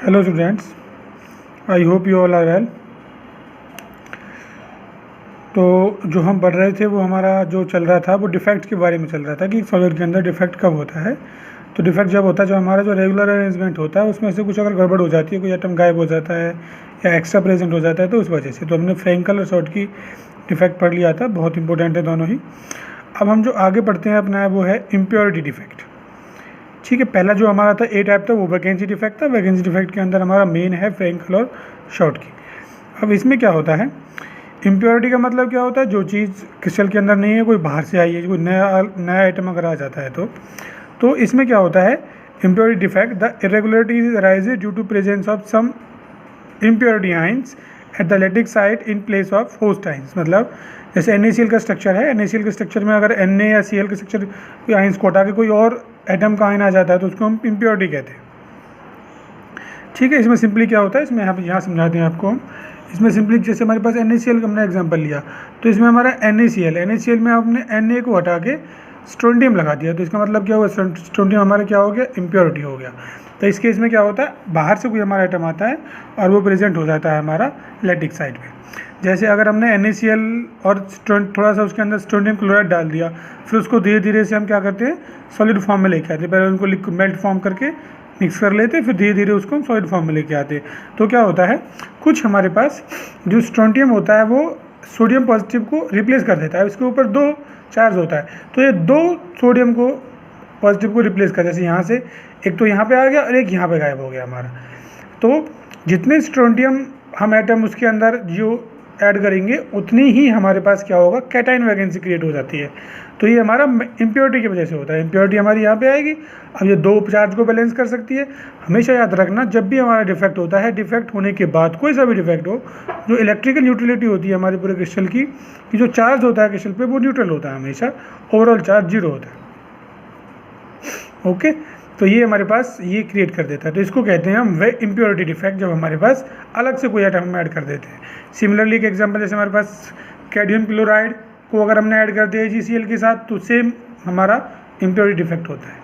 Hello students, I hope you all are well. तो जो हम पढ़ रहे थे वो हमारा जो चल रहा था वो डिफेक्ट के बारे में चल रहा था कि सॉलिड के अंदर डिफेक्ट कब होता है। तो डिफेक्ट जब होता है जब हमारा जो रेगुलर अरेंजमेंट होता है उसमें से कुछ अगर गड़बड़ हो जाती है, कोई आइटम गायब हो जाता है या एक्स्ट्रा प्रेजेंट हो जाता है तो उस वजह से। तो हमने फ्रैंकल और शॉर्ट की डिफेक्ट पढ़ लिया था, बहुत इंपॉर्टेंट है दोनों ही। अब हम जो आगे पढ़ते हैं अपना वो है इम्प्योरिटी डिफेक्ट। ठीक है, पहला जो हमारा था ए टाइप था वो वैकेंसी डिफेक्ट था। वैकेंसी डिफेक्ट के अंदर हमारा मेन है फ्रैंकल और शॉर्ट की। अब इसमें क्या होता है, इम्प्योरिटी का मतलब क्या होता है, जो चीज़ क्रिस्टल के अंदर नहीं है, कोई बाहर से आई है, कोई नया आइटम अगर आ जाता है तो इसमें क्या होता है impurity defect, the irregularity arises due to presence of some impurity ions at the lattice site in place of host ions. मतलब जैसे NaCl का स्ट्रक्चर है, NaCl के स्ट्रक्चर में अगर Na या Cl के स्ट्रक्चर आइंस को हटा के कोई और एटम का आयन आ जाता है तो उसको हम इम्प्योरिटी कहते हैं। ठीक है, इसमें सिंपली क्या होता है, इसमें यहाँ समझाते हैं आपको हम। इसमें सिंपली जैसे हमारे पास NaCl का हमने एग्जांपल लिया तो इसमें हमारा NaCl में आपने Na को हटा के स्ट्रोंडियम लगा दिया तो इसका मतलब क्या हुआ, स्ट्रोंडियम हमारा क्या हो गया, इम्प्योरिटी हो गया। तो इस केस में क्या होता है, बाहर से कोई हमारा आइटम आता है और वो प्रेजेंट हो जाता है हमारा लेटिक साइड पे। जैसे अगर हमने NaCl और थोड़ा सा उसके अंदर स्ट्रोंडियम क्लोराइड डाल दिया, फिर उसको धीरे धीरे से हम क्या करते हैं, सॉलिड फॉर्म में लेके आते हैं। पहले उनको मेल्ट फॉर्म करके मिक्स कर लेते हैं, फिर धीरे धीरे उसको हम सॉलिड फॉर्म में लेके आते हैं। तो क्या होता है, कुछ हमारे पास जो स्ट्रोंडियम होता है वो सोडियम पॉजिटिव को रिप्लेस कर देता है, उसके ऊपर 2 चार्ज होता है तो ये 2 सोडियम को पॉजिटिव को रिप्लेस कर, जैसे यहाँ से एक तो यहाँ पे आ गया और एक यहाँ पे गायब हो गया हमारा। तो जितने स्ट्रोंडियम हम एटम उसके अंदर जो ऐड करेंगे उतनी ही हमारे पास क्या होगा, कैटाइन वैकेंसी क्रिएट हो जाती है। तो ये हमारा इम्प्योरिटी की वजह से होता है। इम्प्योरिटी हमारी यहाँ पे आएगी, अब ये 2 चार्ज को बैलेंस कर सकती है। हमेशा याद रखना, जब भी हमारा डिफेक्ट होता है, डिफेक्ट होने के बाद कोई सा भी डिफेक्ट हो, जो इलेक्ट्रिकल न्यूट्रलिटी होती है हमारे पूरे क्रिस्टल की, कि जो चार्ज होता है क्रिस्टल पे वो न्यूट्रल होता है, हमेशा ओवरऑल चार्ज 0 होता है। ओके, तो ये हमारे पास ये क्रिएट कर देता है। तो इसको कहते हैं हम वे इम्प्योरिटी डिफेक्ट, जब हमारे पास अलग से कोई आइटम हम ऐड कर देते हैं। सिमिलरली एक एग्जांपल, जैसे हमारे पास कैडमियम क्लोराइड को अगर हमने ऐड कर दिया AgCl के साथ तो सेम हमारा इम्प्योरिटी डिफेक्ट होता है।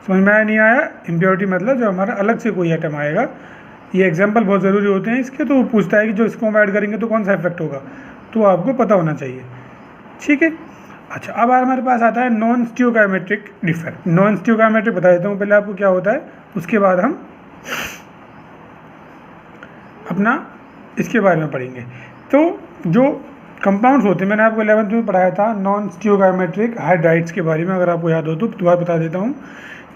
समझ में आया नहीं आया? इम्प्योरिटी मतलब जब हमारा अलग से कोई आइटम आएगा। ये एग्जाम्पल बहुत ज़रूरी होते हैं इसके, तो वो पूछता है कि जो इसको हम ऐड करेंगे तो कौन सा इफेक्ट होगा, तो आपको पता होना चाहिए। ठीक है, अच्छा, अब हमारे पास आता है नॉन स्टियोकाइमेट्रिक डिफेक्ट। नॉन स्टियोकाइमेट्रिक बता देता हूँ पहले आपको क्या होता है, उसके बाद हम अपना इसके बारे में पढ़ेंगे। तो जो कंपाउंड्स होते हैं, मैंने आपको 11th में पढ़ाया था नॉन स्टियोकाइमेट्रिक हाइड्राइड्स के बारे में, अगर आपको याद हो तो दोबारा बता देता हूँ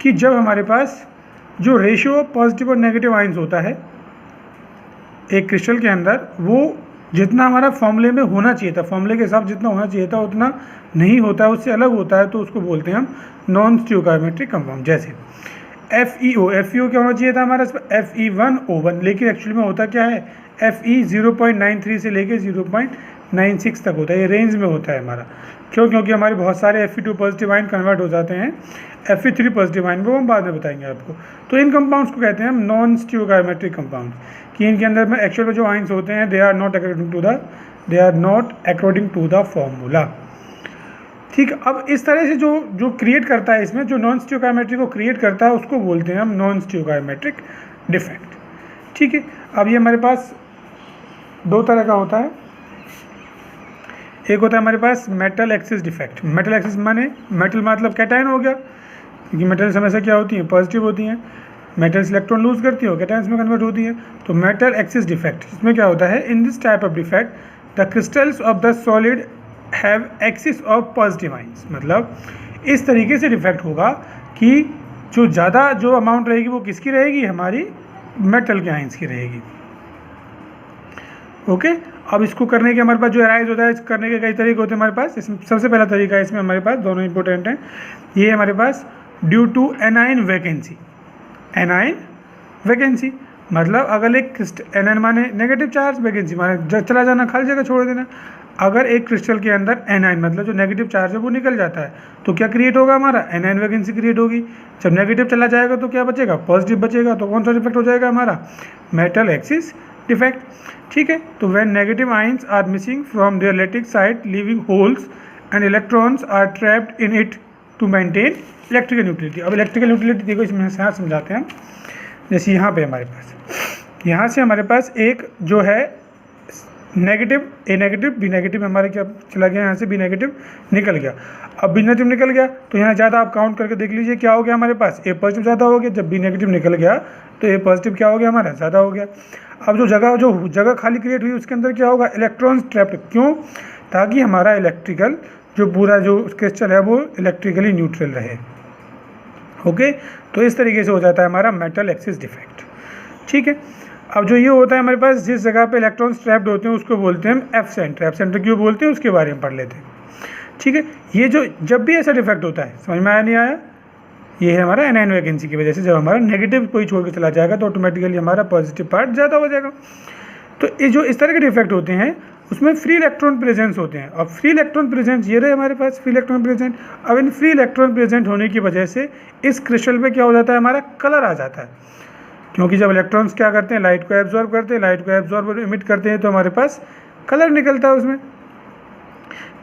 कि जब हमारे पास जो रेशियो पॉजिटिव और नेगेटिव आइंस होता है एक क्रिस्टल के अंदर, वो जितना हमारा फॉर्मूले में होना चाहिए था, फॉर्मूले के हिसाब जितना होना चाहिए था उतना नहीं होता है, उससे अलग होता है, तो उसको बोलते हैं हम नॉन स्टियोकाइमेट्रिक कंपाउंड। जैसे FeO क्या होना चाहिए था हमारा, Fe1O1, लेकिन एक्चुअली में होता क्या है, Fe 0.93 से लेके 0.96 तक होता है, ये रेंज में होता है हमारा। क्यों? क्योंकि हमारे बहुत सारे Fe2 पॉजिटिव आयन कन्वर्ट हो जाते हैं Fe3 पॉजिटिव आयन, वो हम बाद में बताएंगे आपको। तो इन कंपाउंड्स को कहते हैं हम नॉन स्टियोकाइमेट्रिक कंपाउंड, कि इनके अंदर में एक्चुअल में जो आयंस होते हैं they are not according to the formula. ठीक, अब इस तरह से जो क्रिएट करता है इसमें, जो नॉन स्टियोकाइमेट्रिक को क्रिएट करता है उसको बोलते हैं हम नॉन स्टियोकाइमेट्रिक डिफेक्ट। ठीक है, अब ये हमारे पास 2 तरह का होता है। एक होता है हमारे पास metal excess defect. Metal excess माने मेटल मतलब कैटायन हो गया, क्योंकि मेटल्स हमेशा क्या होती हैं, पॉजिटिव होती हैं। मेटल्स इलेक्ट्रॉन लूज करती हो, कैटायंस में कन्वर्ट होती है। तो मेटल एक्सिस डिफेक्ट, इसमें क्या होता है, in this type of defect the crystals of the solid have axis of positive ions. मतलब इस तरीके से डिफेक्ट होगा कि जो ज़्यादा जो अमाउंट रहेगी वो किसकी रहेगी, हमारी मेटल के आइंस की रहेगी। ओके, अब इसको करने के हमारे पास जो अराइज होता है, इसको करने के कई तरीके होते हैं हमारे पास। इसमें सबसे पहला तरीका है, इसमें हमारे पास दोनों इंपॉर्टेंट हैं। ये हमारे पास due to anion vacancy. Anion vacancy मतलब अगर एक एनाइन माने नेगेटिव चार्ज, वैकेंसी माने चला जाना, खाली जगह छोड़ देना। अगर एक क्रिस्टल के अंदर एनाइन मतलब जो नेगेटिव चार्ज है वो निकल जाता है तो क्या क्रिएट होगा, हमारा एनाइन वैकेंसी क्रिएट होगी। जब नेगेटिव चला जाएगा तो क्या बचेगा, पॉजिटिव बचेगा। तो कौन सा डिफेक्ट हो जाएगा, हमारा मेटल एक्सिस डिफेक्ट। ठीक है, तो when negative ions are missing from their lattice side leaving holes and electrons are trapped in it to maintain electrical neutrality. अब इलेक्ट्रिकल न्यूट्रलिटी देखो, इसमें यहाँ समझाते हैं। जैसे यहाँ पे हमारे पास, यहाँ से हमारे पास एक जो है नेगेटिव, ए नेगेटिव बी नेगेटिव हमारे क्या चला गया, यहाँ से बी नेगेटिव निकल गया। अब बी नेगेटिव निकल गया तो यहाँ ज़्यादा आप काउंट करके देख लीजिए क्या हो गया हमारे पास, ए पॉजिटिव ज़्यादा हो गया। जब बी नेगेटिव निकल गया तो ए पॉजिटिव क्या हो गया हमारा, ज़्यादा हो गया। अब जो जगह खाली क्रिएट हुई उसके अंदर क्या होगा, इलेक्ट्रॉन्स ट्रैप्ड। क्यों? ताकि हमारा इलेक्ट्रिकल जो पूरा जो क्रिस्टल है वो इलेक्ट्रिकली न्यूट्रल रहे। ओके, तो इस तरीके से हो जाता है हमारा मेटल एक्सिस डिफेक्ट। ठीक है, अब जो ये होता है हमारे पास, जिस जगह पे इलेक्ट्रॉन्स ट्रैप्ड होते हैं उसको बोलते हैं हम एफ सेंटर। एफ सेंटर क्यों बोलते हैं उसके बारे में पढ़ लेते हैं। ठीक है, ये जो जब भी ऐसा डिफेक्ट होता है, समझ में आया नहीं आया, ये है हमारा एनायन वैकेंसी की वजह से। जब हमारा नेगेटिव कोई छोड़ के चला जाएगा तो ऑटोमेटिकली हमारा पॉजिटिव पार्ट ज़्यादा हो जाएगा। तो ये जो इस तरह के डिफेक्ट होते हैं उसमें फ्री इलेक्ट्रॉन प्रेजेंस होते हैं। और फ्री इलेक्ट्रॉन प्रेजेंस ये रहे हमारे पास, फ्री इलेक्ट्रॉन प्रेजेंट। अब इन फ्री इलेक्ट्रॉन प्रेजेंट होने की वजह से इस क्रिस्टल पे क्या हो जाता है, हमारा कलर आ जाता है। क्योंकि जब इलेक्ट्रॉन्स क्या करते हैं, लाइट को एब्जॉर्ब करते हैं, लाइट को एब्जॉर्ब और इमिट करते हैं, तो हमारे पास कलर निकलता है उसमें।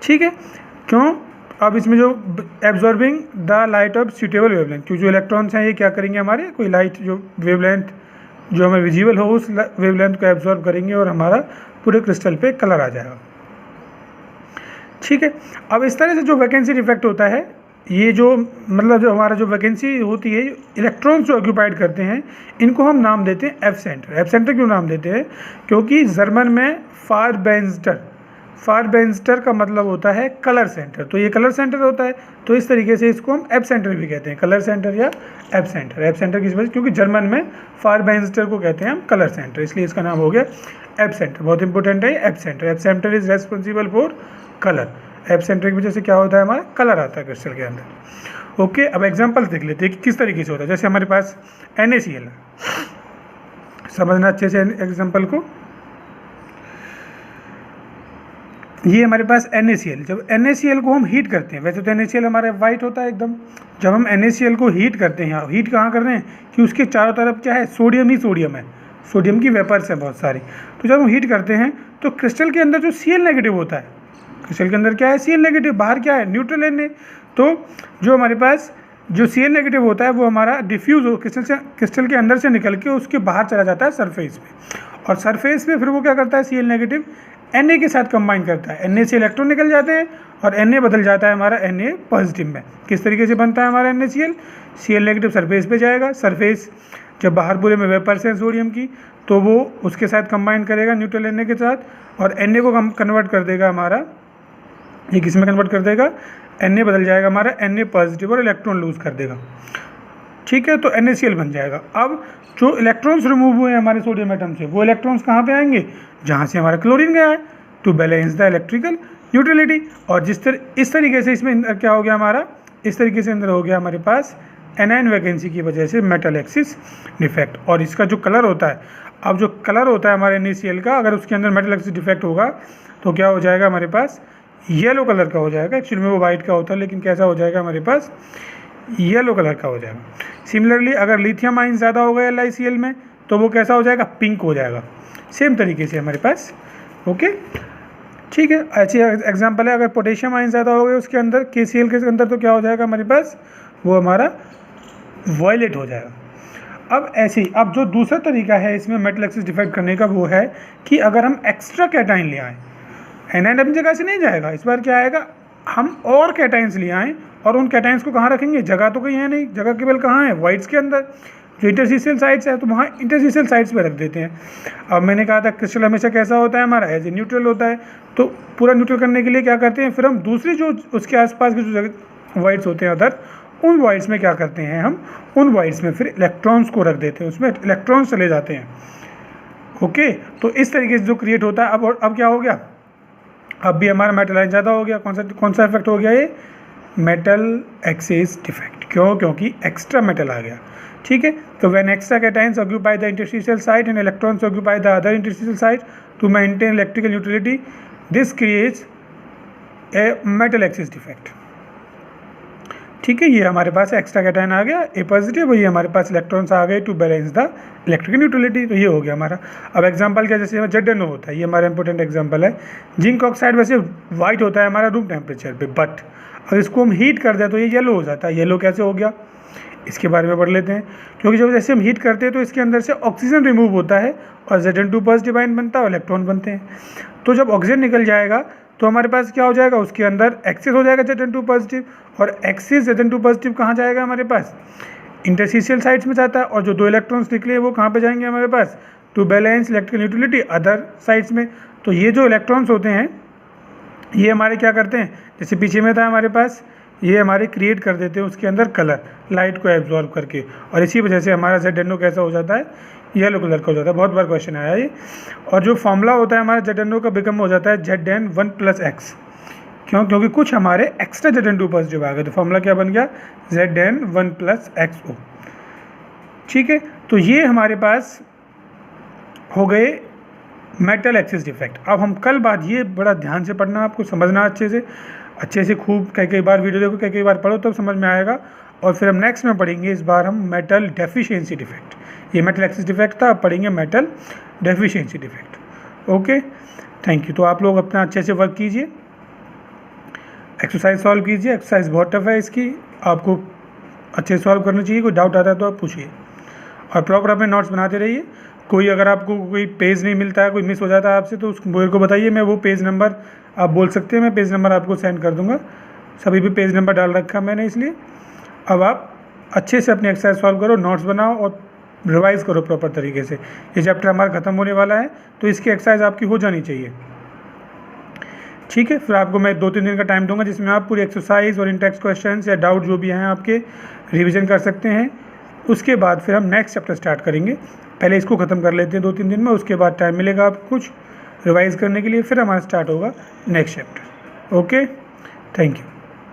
ठीक है, क्यों? अब इसमें जो absorbing the light of suitable wavelength, क्योंकि जो इलेक्ट्रॉन्स हैं ये क्या करेंगे, हमारे कोई लाइट जो वेवलेंथ जो हमें विजिबल हो उस वेवलेंथ को एब्जॉर्ब करेंगे और हमारा पूरे क्रिस्टल पे कलर आ जाएगा। ठीक है, अब इस तरह से जो वैकेंसी डिफेक्ट होता है, ये जो मतलब जो हमारा जो वैकेंसी होती है, इलेक्ट्रॉन्स जो ऑक्यूपाइड करते हैं, इनको हम नाम देते हैं एफ सेंटर। एफ सेंटर क्यों नाम देते हैं? क्योंकि जर्मन में फारबेंस्टर का मतलब होता है कलर सेंटर, तो ये कलर सेंटर होता है। तो इस तरीके से इसको हम एफ सेंटर भी कहते हैं, कलर सेंटर या एफ सेंटर। एफ सेंटर किस वजह से? क्योंकि जर्मन में फारबेंस्टर को कहते हैं हम कलर सेंटर, इसलिए इसका नाम हो गया एफ सेंटर। बहुत इंपॉर्टेंट है F centre. F centre is responsible for colour. F centre की वजह से क्या होता है, हमारा कलर आता है क्रिस्टल के अंदर। ओके, अब एग्जांपल देख लेते हैं कि किस तरीके से होता है। जैसे हमारे पास NaCl है, समझना अच्छे से एग्जांपल को। ये हमारे पास NaCl, जब NaCl को हम हीट करते हैं, वैसे तो NaCl हमारा वाइट होता है एकदम। जब हम NaCl को हीट करते हैं, हीट कहाँ कर रहे हैं कि उसके चारों तरफ क्या है, सोडियम ही सोडियम है, सोडियम की वेपर्स है बहुत सारी। तो जब हम हीट करते हैं तो क्रिस्टल के अंदर जो Cl नेगेटिव होता है, क्रिस्टल के अंदर क्या है, Cl नेगेटिव, बाहर क्या है, न्यूट्रल Na। तो जो हमारे पास जो Cl नेगेटिव होता है वो हमारा डिफ्यूज़ हो क्रिस्टल के अंदर से निकल के उसके बाहर चला जाता है सरफेस पे, और सरफेस पे फिर वो क्या करता है, Cl नेगेटिव Na के साथ कंबाइन करता है। Na से इलेक्ट्रॉन निकल जाते हैं और Na बदल जाता है हमारा Na पॉजिटिव में। किस तरीके से बनता है हमारा NaCl? Cl नेगेटिव सरफेस पे जाएगा, सरफेस जब बाहर पूरे में वेपर्स हैं सोडियम की, तो वो उसके साथ कंबाइन करेगा न्यूट्रल Na के साथ, और Na को कन्वर्ट कर देगा हमारा, ये किस में कन्वर्ट कर देगा, Na बदल जाएगा हमारा Na पॉजिटिव और इलेक्ट्रॉन लूज कर देगा। ठीक है, तो NaCl बन जाएगा। अब जो इलेक्ट्रॉन्स रिमूव हुए हैं हमारे सोडियम एटम से, वो इलेक्ट्रॉन्स कहाँ पे आएंगे, जहाँ से हमारा क्लोरीन गया है, to balance the electrical neutrality. और इस तरीके से इसमें अंदर क्या हो गया हमारा, इस तरीके से अंदर हो गया हमारे पास एनायन वैकेंसी की वजह से मेटल एक्सिस डिफेक्ट। और इसका जो कलर होता है, अब जो कलर होता है हमारे NaCl का, अगर उसके अंदर मेटल एक्सिस डिफेक्ट होगा तो क्या हो जाएगा हमारे पास, येलो कलर का हो जाएगा। एक्चुअली में वो वाइट का होता है, लेकिन कैसा हो जाएगा हमारे पास, येलो कलर का हो जाएगा। सिमिलरली अगर लिथियम आयन ज़्यादा हो गया LiCl में तो वो कैसा हो जाएगा, पिंक हो जाएगा। सेम तरीके से हमारे पास। ओके, ठीक है, ऐसे एग्जांपल है। अगर पोटेशियम आयन ज़्यादा हो गया उसके अंदर, KCl के अंदर, तो क्या हो जाएगा हमारे पास, वो हमारा वॉयलेट हो जाएगा। अब ऐसे ही, अब जो दूसरा तरीका है इसमें मेटल एक्सिस डिफेक्ट करने का, वो है कि अगर हम एक्स्ट्रा कैटाइन ले आएँ, एनायन अपनी जगह से नहीं जाएगा, इस बार क्या आएगा, हम और कैटाइंस ले आएँ, और उन कैटाइंस को कहाँ रखेंगे, जगह तो कहीं है नहीं, जगह केवल कहाँ है, वाइट्स के अंदर। जो इंटरस्टिशियल साइट्स है तो वहाँ इंटरस्टिशियल साइट्स पे रख देते हैं। अब मैंने कहा था क्रिस्टल हमेशा कैसा होता है हमारा, एज ए न्यूट्रल होता है। तो पूरा न्यूट्रल करने के लिए क्या करते हैं, फिर हम दूसरी जो उसके आसपास की जो जगह वाइट्स होते हैं अदर, उन वाइट्स में क्या करते हैं, हम उन वाइट्स में फिर इलेक्ट्रॉन्स को रख देते हैं, उसमें इलेक्ट्रॉन्स चले जाते हैं। ओके, तो इस तरीके से जो क्रिएट होता है। अब क्या हो गया, अब भी हमारा मेटल आयन ज़्यादा हो गया। कौन सा इफेक्ट हो गया, ये मेटल एक्सिस डिफेक्ट। क्यों? क्योंकि एक्स्ट्रा मेटल आ गया। ठीक है, तो when extra cations occupy the interstitial site and electrons occupy the other interstitial site to maintain electrical neutrality, this creates a metal excess defect. ठीक है, ये हमारे पास एक्स्ट्रा कैटाइन आ गया ए पॉजिटिव, और ये हमारे पास इलेक्ट्रॉन्स आ गए to balance the electrical neutrality. तो ये हो गया हमारा। अब एग्जांपल क्या, जैसे ZnO होता है, ये हमारा इंपॉर्टेंट एग्जांपल है। जिंक ऑक्साइड वैसे वाइट होता है हमारा रूम टेम्परेचर पे, बट अगर इसको हम हीट कर दें तो ये येलो हो जाता है। येलो कैसे हो गया, इसके बारे में पढ़ लेते हैं, क्योंकि जब जैसे हम हीट करते हैं तो इसके अंदर से ऑक्सीजन रिमूव होता है और Zn2 पॉजिटिव आयन बनता है और इलेक्ट्रॉन बनते हैं। तो जब ऑक्सीजन निकल जाएगा तो हमारे पास क्या हो जाएगा, उसके अंदर एक्सेस हो जाएगा Zn2 पॉजिटिव, और एक्सेस Zn2 पॉजिटिव कहाँ जाएगा हमारे पास, इंटरस्टिशियल साइड्स में जाता है, और जो 2 इलेक्ट्रॉन्स निकले वो कहाँ पे जाएंगे हमारे पास, to balance electrical neutrality other sides में। तो ये जो इलेक्ट्रॉन्स होते हैं ये हमारे क्या करते हैं, जैसे पीछे में था हमारे पास, ये हमारे क्रिएट कर देते हैं उसके अंदर कलर, लाइट को एब्जॉर्ब करके, और इसी वजह से हमारा Zn2 कैसा हो जाता है, येलो कलर का हो जाता है। बहुत बार क्वेश्चन आया ये। और जो फॉर्मूला होता है हमारा Zn2 का बिकम हो जाता है Zn1+x, क्योंकि कुछ हमारे एक्स्ट्रा Zn2 पॉजिटिव आ गए, तो फॉर्मूला क्या बन गया, Zn1+xo। ठीक है, तो ये हमारे पास हो गए मेटल एक्सिस डिफेक्ट। अब हम कल बाद, ये बड़ा ध्यान से पढ़ना, आपको समझना अच्छे से खूब, कई बार वीडियो देखो, कई बार पढ़ो, तब समझ में आएगा। और फिर हम नेक्स्ट में पढ़ेंगे, इस बार हम मेटल डेफिशिएंसी डिफेक्ट। ये मेटल एक्सिस डिफेक्ट था, अब पढ़ेंगे metal deficiency defect. Okay, thank you. तो आप लोग अपना अच्छे से वर्क कीजिए, एक्सरसाइज सॉल्व कीजिए। एक्सरसाइज बहुत टफ है, इसकी आपको अच्छे से सॉल्व करनी चाहिए। कोई डाउट आता है तो आप पूछिए, और प्रॉपर अपने नोट्स बनाते रहिए। कोई अगर आपको कोई पेज नहीं मिलता है, कोई मिस हो जाता है आपसे, तो उस मेरे को बताइए, मैं वो पेज नंबर आप बोल सकते हैं, मैं पेज नंबर आपको सेंड कर दूंगा। सभी पे पेज नंबर डाल रखा मैंने, इसलिए अब आप अच्छे से अपनी एक्सरसाइज सॉल्व करो, नोट्स बनाओ और रिवाइज़ करो प्रॉपर तरीके से। ये चैप्टर हमारा ख़त्म होने वाला है, तो इसकी एक्सरसाइज आपकी हो जानी चाहिए। ठीक है, फिर आपको मैं 2-3 दिन का टाइम दूंगा, जिसमें आप पूरी एक्सरसाइज और इन टेक्स्ट क्वेश्चन या डाउट जो भी हैं आपके रिविज़न कर सकते हैं। उसके बाद फिर हम नेक्स्ट चैप्टर स्टार्ट करेंगे। पहले इसको ख़त्म कर लेते हैं 2-3 दिन में, उसके बाद टाइम मिलेगा आपको कुछ रिवाइज़ करने के लिए, फिर हमारा स्टार्ट होगा next chapter. Okay, thank you.